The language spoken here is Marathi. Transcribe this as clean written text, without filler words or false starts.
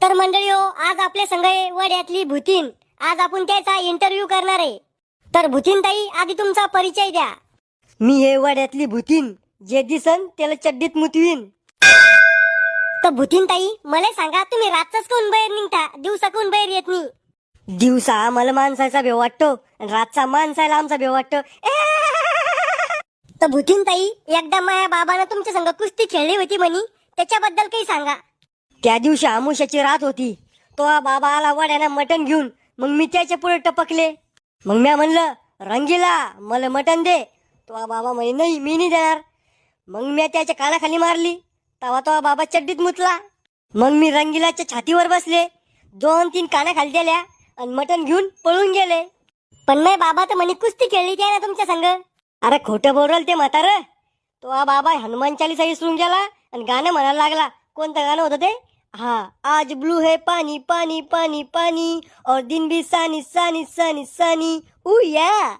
तर मंडळी हो, आज आपले संघ आहे वड्यातली भूतीन. आज आपण त्याचा इंटरव्ह्यू करणार आहे. तर भूतीन ताई, आधी तुमचा परिचय द्या. मी हे वाड्यातली भूतीन, जे दिसन त्याला चड्डीत मुतवीन. तर भूतीन ताई, मला सांगा, तुम्ही रातचाच कोण बाहेर निघता, दिवसा कोण बाहेर येत नाही? दिवसा आम्हाला माणसाचा भेव वाटतो आणि रातचा माणसाला आमचा भेव वाटतो. तर भूतीन ताई, एकदा माझ्या बाबानं तुमच्या संग कुस्ती खेळली होती म्हणी, त्याच्याबद्दल काही सांगा. त्या दिवशी आमुष्याची रात होती. तो बाबा आला वड्यानं मटण घेऊन. मग मी त्याच्या पुढे टपकले. मग मी म्हणलं, रंगीला मला मटण दे. तो बाबा म्हणे, नाही मी नाही देणार. मग मी त्याच्या कानाखाली मारली. तेव्हा तो बाबा चड्डीत मुतला. मग मी रंगीलाच्या छातीवर बसले, 2-3 कानाखाली दिल्या आणि मटण घेऊन पळून गेले. पण माझ्या बाबा तर म्हणे कुस्ती खेळली त्या ना तुमच्या संग. अरे खोटं बोलल ते म्हातार. तो बाबा हनुमान चालीसा विसरून गेला आणि गाणं म्हणायला लागला. कोणतं गाणं होतं ते? हाँ, आज ब्लू है पानी पानी पानी पानी और दिन भी सानी सानी सानी सानी. या